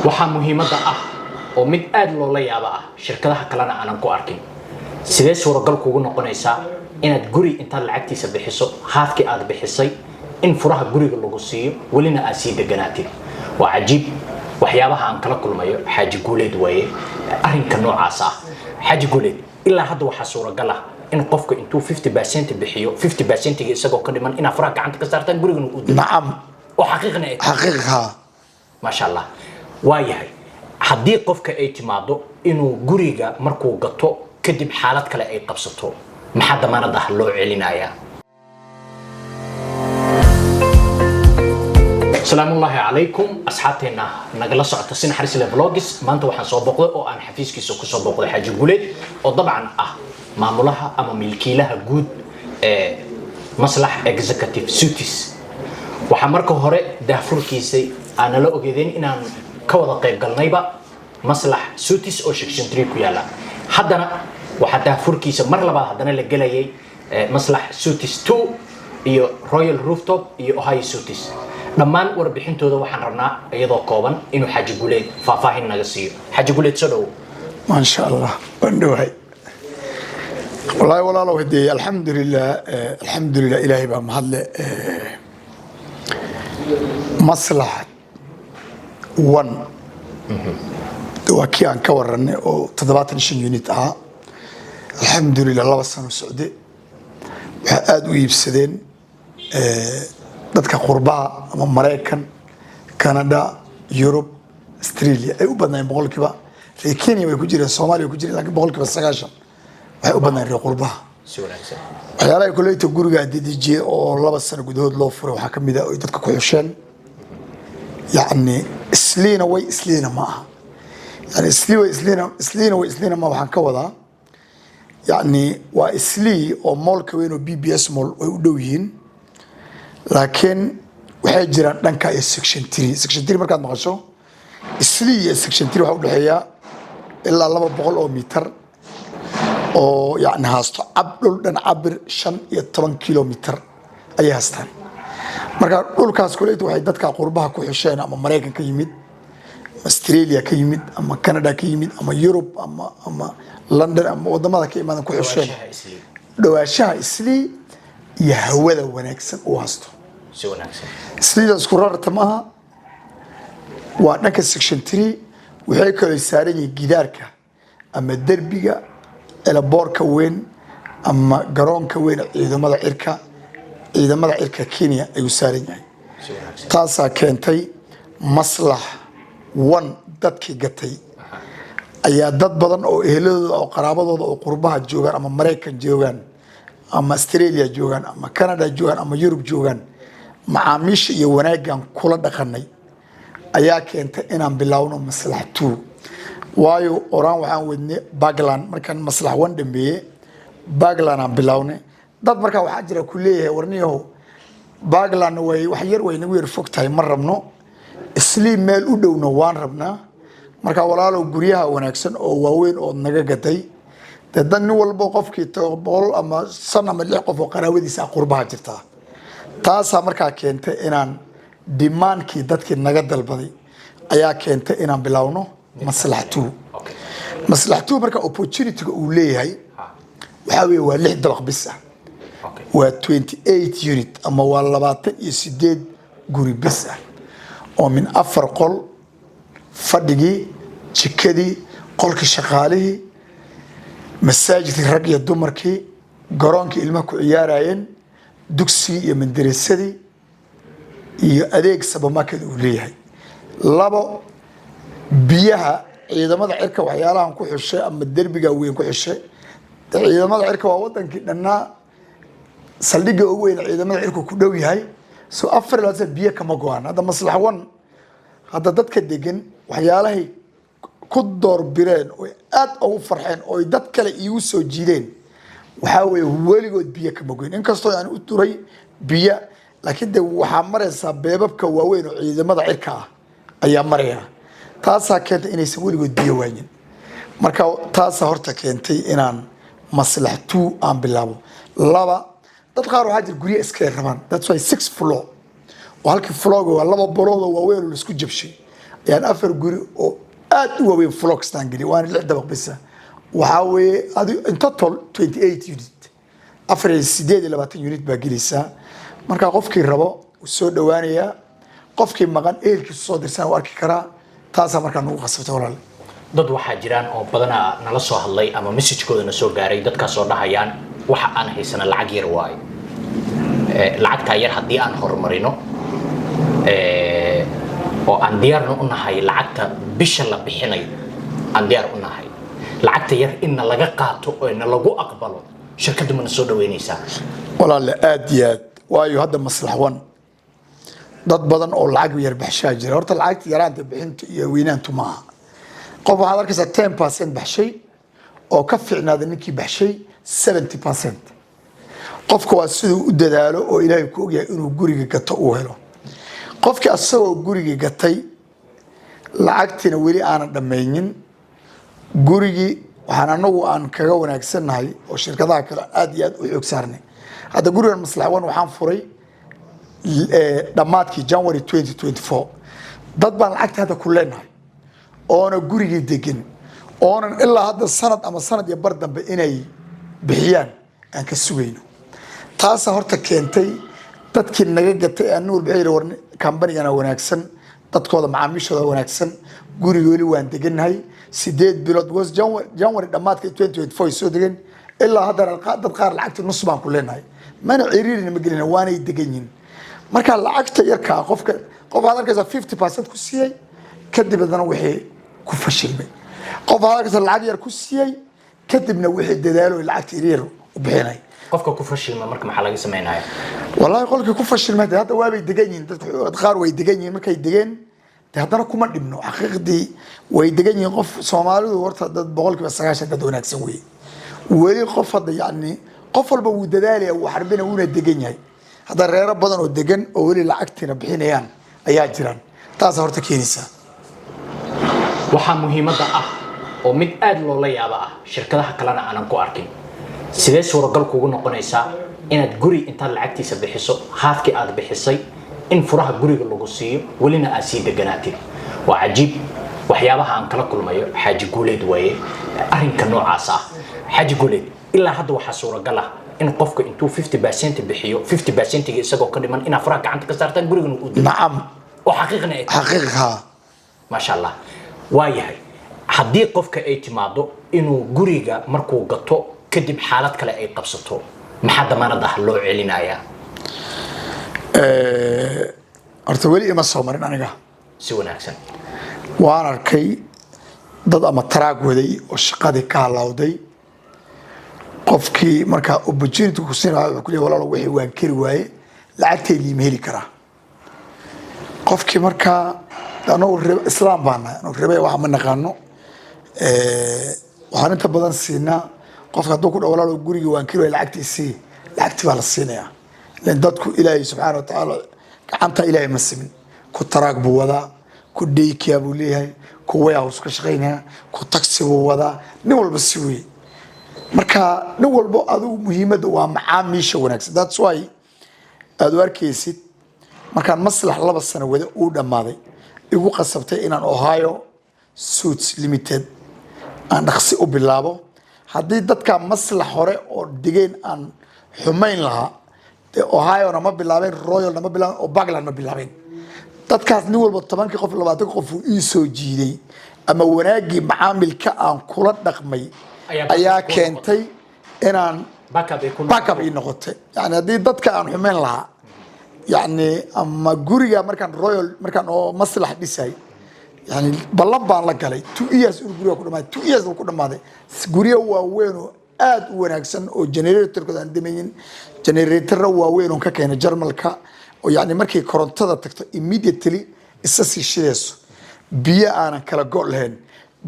waxaa muhiimada ah oo mid aad loola yaaba ah shirkadaha kalena aanan ku arkin sidee suuragal kugu noqonaysaa inaad guri inta lacagtiisa bixiso haadkii aad bixisay in furaha guriga lagu siiyo walina aad sii deganaatid waa cajiib waxyaabaha aan kala kulmayo xaaji guuleed waaye arrinka noocaas ah xaaji guuleed ilaa hadda waxaa suuragal ah in qofka intuu 50% bixiyo 50% isagoo ka dhiman ina furaha gacanta ka saartaan guriga uu dego نعم xaqiiqna ما شاء الله waayahay haddii qofka ay timaado inuu guriga markuu gato kadib xaalad kale ay qabsato maxaa damaanad ah loo celinayaa السلام الله عليكم أصحابنا نقل صعد السنة حريص الفلوجز ما أنت وحن صوبقه أو أنا حفيز كيسو كصوبقه حاجة قولت وطبعا معمولها أما ملكي لها جود مصلح executive suites وحمركه هراء دافور كيسي أنا لو أجدين إن كوضع قيب قلنيبا مصلح سوتيس أو شكشن تريكو يلا حدنا وحتى دافور كيسي مرلبا حدنا لقلي مصلح سوتيس 2 iyo royal rooftop iyo ohio suites dhammaan warbixintooda waxaan rabnaa iyadoo kooban inuu xaji guuleed faahfaahin naga siiyo xaji guuleed soo dhaw ما شاء الله بندوهي والله ولا لو هدي الحمد لله إلهي بمهل مصلحة 1 وكيان كورن او تضباط نشن يونيت الحمد لله الله سنه السعودي aad u iibsadeen dadka qurbaha ama Mareykan Canada Europe Australia ay u badnaan boqolkiiba Kenya way ku jireen Soomaaliya way ku jireen laakiin boqolkiiba 90 waxay u badnaan reer qurbaha waxyaalaha kuleeyta guriga dedijiyay oo 2 sano gudahood loo furay waxa kamid ah oo dadka ku xusheen يعني إسلينا وي إسلينا معها يعني إسلينا ما وحن كوضع يعني وإسلي أو مول كوينو BBS مول ويودوين لكن وحجران دنكا السكشن 3 مركز مقصو إسلي السكشن 3 وحاول هي إلا 200 متر أو يعني هاستو عبر 5 كيلومتر أي هاستان marka dhulkaas kuleeytu waxay dadka qurbaha ku xisheen ama Mareykan ka yimid Australia ka yimid ama Canada ka yimid ama Europe ama London ama wadamada ka imaadaan ku xisheen dhawaashaha isli iyo hawada wanaagsan oo haasto si wanaagsan isliida isku rarta maaha waa dhanka section 3 waxay kala saaran yihiin gidaarka ama derbiga ila boorka weyn ama garoonka weyn ciidamada cirka Kenya ay u saaran yahay taasa keentay maslax 1 dadkii gatay ayaa dad badan oo eheladooda oo qaraabadooda oo qurbaha joogan ama Mareykan joogan ama Australia joogan ama Canada joogan ama Europe joogan macaamiisha iyo wanaagan kula dhaqanay ayaa keentay inaan bilaawno maslax 2 waayo oraan waxaan wadnay Bagland markaan maslax 1 dhameeyay Bagland aan bilawnay dad marka waxa jira ku leeyahay warniyo Bagland way wax yar way nagu yar fogtahay mar rabno isli meel u dhowna waan rabnaa marka walaalo guriyaha wanaagsan oo waaweyn oo naga gatay dadan nin walba qofkii boqol ama sana ma lix qof oo qaraawadiisa qurbaha jirta taasa marka keentay inaan demandkii dadkii naga dalbaday ayaa keentay inaan bilaawno maslax 2 maslax 2 marka opportunity-ga uu leeyahay waxa weeye waa 6 dabaq bis ah waa 28 unit ama waa 28 guri bis ah oo min 4 qol fadhigi jikadii qolka shaqaalihii masaajidka rag iyo dumarkii garoonka ilmaha ku ciyaarayeen dugsiga iyo madrasadii iyo adeeg supermarket uu leeyahay labo biyaha ciidamada cirka waxyaalahan ku xushay ama derbiga weyn ku xushay ciidamada cirka waa wadankii dhanaa saldhiga ugu weyn ciidamada cirku ku dhow yahay soo 4 biyo kama go'an hada maslax 1 hada dadka degan waxyaalahay ku door bireen oo aad ugu farxeen oo dad kale iigu soo jiideen waxa weey waligood biyo kama go'an inkastoo aan u turay biyo laakiin de waxa maraysa beebabka waaweyn oo ciidamada cirka ah ayaa maraya taasa keentay inaysan waligood biyo waayin marka taasa horta keentay inaan maslax 2 aan bilaabo laba dad qaar waxa jir guriga iska rabaan that's why 6 floor oo halkii floor waa laba borood oo waaweyn oo isku jabshay يعني أفر جوري أو وين فلوكس تانجلي وأنا اللي عندي بقبسها وحاوي هذا إن total 28 unit أفر السداد اللي باتين unit باقيلسا مركا قفكي الربا والسود دوانية قفكي مغان إيلك الصدر سنة واركي كرا تاسا مركا نوغ خصفته ولا dad waxaa jiraan oo badanaa nala soo hadlay ama message-kooda na soo gaaray dadkaas oo dhahayaan waxa aan haysana lacag yar waayo lacagta yar haddii aan horumarino oo aan diyaarna u nahay lacagta bisha la bixinayo aan diyaar u nahay lacagta yar inna laga qaato oo inna lagu aqbalo shirkaddu mana soo dhaweynaysaa walaal aad iyo aad waayo hadda maslax wan dad badan oo lacag yar baxshaa jira horta lacagta yaraanta bixinta iyo weynaantu maaha qof waxaad arkaysaa 10% baxshay oo ka fiicnaada ninkii baxshay 70% qofka waa siduu u dadaalo oo ilaahay ku ogyahay inuu guriga gato uu helo qofkii asagoo guriga gatay lacagtina weli aanan dhammaynin gurigii waxaan anagu aan kaga wanaagsannahay oo shirkadaha kale aad iyo aad u xoog saarnay hadda gurigan maslaxwan waxaan furay dhammaadkii January 2024 dad baan lacagta hadda ku leenahay oona gurigii degan oonan ilaa hadda sanad ama sanad iyo bar dambe inay bixiyaan aan ka sugayno taasa horta keentay dadkii naga gatay aan nuur bixiyay warni kambanigana wanaagsan dadkooda macaamiishooda wanaagsan guriga weli waan degannahay 8 bilood was January dhamaadkii 2024 soo degan ilaa hadda dad qaar lacagta nus baan ku leenahay mana ciriirina ma gelina waanay degan yihiin marka lacagta yarka qof aad arkaysa 50% ku siiyay kadib adana wixii ku fashilmay qof aad arkaysa lacag yar ku siiyay kadibna wixii dadaalo lacagta yar u bixinay qofka ku fashilma marka maxaa laga sameeynaa wallahi qolkii ku fashilmay hadda waa bay degan yihiin dad qaar way degan yihiin markay degeen haddana kuma dhibno xaqiiqdii way degan yihiin qof Soomaalidu horta dad 90% dad wanaagsan weey weli qof hadda yani qof walba uu dadaalaya uu xarbina uu degan yahay hadda reero badan oo degan oo weli lacagtina bixinayaan ayaa jiraan taas horta keenaysa waxa muhiimada ah oo mid aad loo la yaabo ah shirkadaha kalena aanan ku arkin sidee suuragal kugu noqonaysaa inaad guri inta lacagtiisa bixiso haafkii aad bixisay in furaha guriga lagu siiyo walina aad sii deganaatid waa cajiib waxyaabaha aan kala kulmayo xaaji guuleed waaye arrinka noocaas ah xaaji guuleed ilaa hadda waxa suuragal ah in qofka intuu 50% bixiyo 50% isagoo ka dhiman ina furaha gacanta ka saartaan guriga uu dego nacam oo xaqiiqna ma sha Allah waayahay haddii qofka ay timaado inuu guriga markuu gato kadib xaalad kale ay qabsato maxaa damaanad ah loo celinayaa horta weli ima soo marin aniga si wanaagsan waan arkay dad ama taraag waday oo shaqadii ka halawday qofkii marka opportunity ku siinaa wuxuu ku leeyahay walaalo wixii waan kari waaye lacagtay liima heli karaa qofkii marka anoo islaam baana anoo rabay waxa ma naqaano waxaan inta badan siinaa qofka hadduu ku dhawlaalo guriga waan kari waaye lacagtiisii lacagtii baa la siinayaa lan dadku ilaahay subxaanahu wa tacaala gacanta ilaahay ma simin ku taraag buu wadaa ku dheykiyaa buu leeyahay ku warehouse ka shaqaynaya ku taxi buu wadaa nin walba si weeye marka nin walba adigu muhiimada waa macaamiisha wanaagsan that's why aad u arkaysid markaan maslax 2 sano wada uu dhamaaday igu qasabtay inaan Ohio Suits Limited aan dhaqsi u bilaabo haddii dadka maslax hore oo digeen aan xumayn lahaa Ohio na ma bilaabeen Royal na ma bilaabeen oo Bagland ma bilaabeen dadkaas nin walba 10 qof 20 qof uu soo jiiday ama wanaagii macaamilka aan kula dhaqmay ayaa keentay inaan backup ay noqotay yani haddii dadka aan xumayn lahaa yani ama guriga markaan Royal markaan oo maslax dhisay yani ballan baan la galay 2 years uu guriga ku dhamaaday 2 years uu ku dhamaaday guriga waa weyn oo aad u wanaagsan oo generator-kooda aan dhimayn generator waa weyn oo ka keenay Jarmalka oo yani markii korontada tagto immediately isa sii shidayso biyo aan kala go' lahayn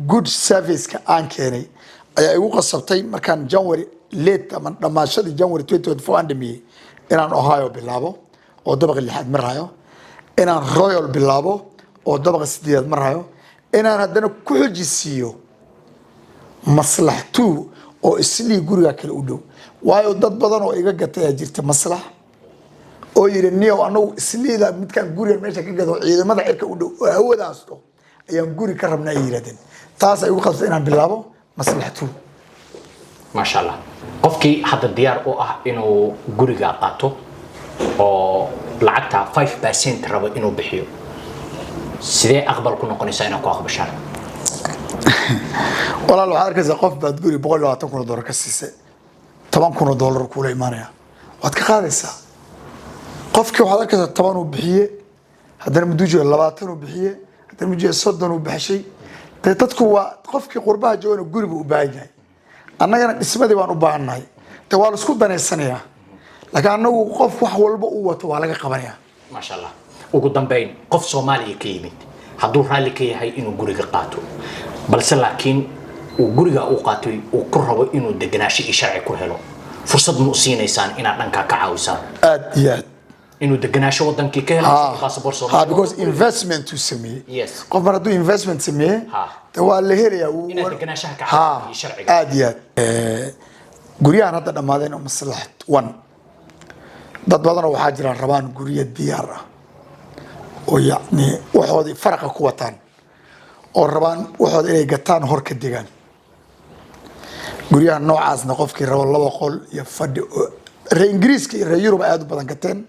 good service-ka aan keenay ayaa igu qasabtay markaan January late ama dhamaashadii January 2024 aan dhamiyay inaan Ohio bilaabo oo dabaqa 6 marayo inaan Royal bilaabo oo dabaqa 8 marayo inaan haddana ku xujisiyo maslax 2 oo isli guriga kale u dhow waayo dad badan oo iga gatay jirta maslax oo yiri niyo anagu isliida midkan guriga meesha ka gado ciidamada cirka u dhow oo hawada asto ayaan guri ka rabnaa ay yiraahdeen taas ay ugu qabtay inaan bilaabo maslaxatu ما شاء الله قفكي هذا الديار أو إنه جوريجا قاتو أو لعتها 5% ربع إنه بحيو سيدي أقبل كنا قنيسين أو أخ بشار والله لو عارك إذا قف بتقولي بقول له أعطوكم دولار كسيسة طبعا كنا دولار كل إيمانيا واتكخالسا قفكي وحدك إذا طبعا وبحية هذا مدوجي اللباتن وبحية هذا مدوجي الصدن وبحشي تتكوا قفكي قربها جوان وجوري وبايجاي annagana dhismadii baan u baahannahay te waa la isku danaysanaya laakiin anagu qof wax walba uu wato waa laga qabanaya ما شاء الله ugu dambeyn qof Soomaaliya ka yimid hadduu raali ka yahay inuu guriga qaato balse laakiin uu guriga u qaatay uu ku rabo inuu deganaashi sharci ku helo fursad ma u siinaysaan inaad dhanka ka caawisaan aad iyo aad inuu deganaashi wadankii ka helo passport Soomaaliya because investment to sameeyay yes qof mar hadduu investment sameeyay te waa la helayaa inaad deganaanshaha ka caawiyo sharciga aad iyo aad guryahan hadda dhamaadeen oo maslaxad 1 dad badan waxaa jira rabaan guryo diyaar ah oo yacni waxoodii faraqa ku wataan oo rabaan waxooda inay gataan hor ka degaan guryahan noocaasna qofkii rabo 2 qol iyo fadhi reer Ingiriiska iyo reer Yurub aad u badan gateen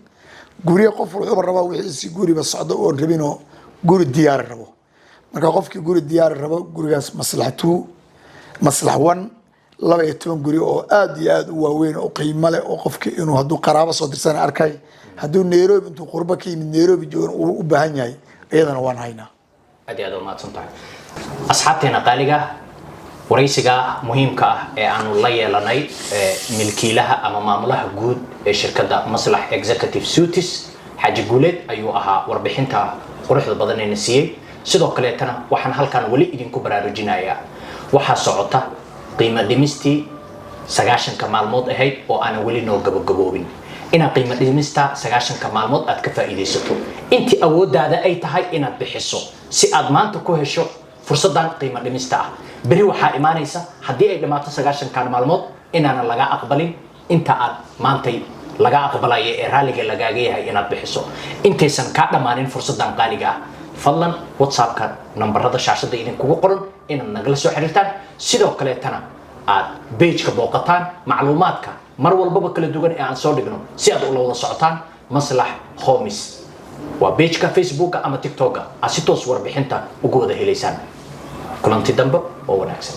guryo qof wuxuu rabaa wixii si guriba socdo oo rabino guri diyaar rabo marka qofkii guri diyaar rabo gurigaas maslaxatu maslax 1 12 guri oo aad iyo aad u waaweyn oo qiimo leh oo qofkii inuu hadduu qaraabo soo dirsan arkay hadduu Nairobi intuu qurba ka yimid Nairobi joogan uu u baahan yahay iyadana waan haynaa aad iyo aad u mahadsantahay asxaabteena qaaliga waraysiga muhiimka ah ee aanu la yeelanay milkiilaha ama maamulaha guud ee shirkadda Maslax Executive Suites Xaji Guuleed ayuu ahaa warbixinta quruxda badan ee nasiyay sidoo kale tan waxaan halkan wali idinku baraarujinayaa waxa socota qiimo dhimistii 9 maalmood ahayd oo aan wali noo gabagaboobin ina qiimo dhimista 9 maalmood aad ka faa'iideysato intii awoodaada ay tahay inaad bixiso si aad maanta ku hesho fursadan qiimo dhimista ah bari waxa imaanaysa hadii ay dhamaato 9 maalmood inaana laga aqbalin inta aad maantay laga aqbalay ee raaliga lagaaga yahay inaad bixiso intaysan ka dhamaanin fursadan qaaliga ah fadlan whatsappka nambarada shaashada idinkugu qoran inaad nagala soo xiriirtaan sidoo kale tana aad page-ka booqataan macluumaadka mar walba kala duwan ee aan soo dhigno si aad ula wada socotaan Maslax Homes waa page-ka Facebook ama TikTok-ka asitoos warbixinta ugu wada helaysaan kulanti dambe oo wanaagsan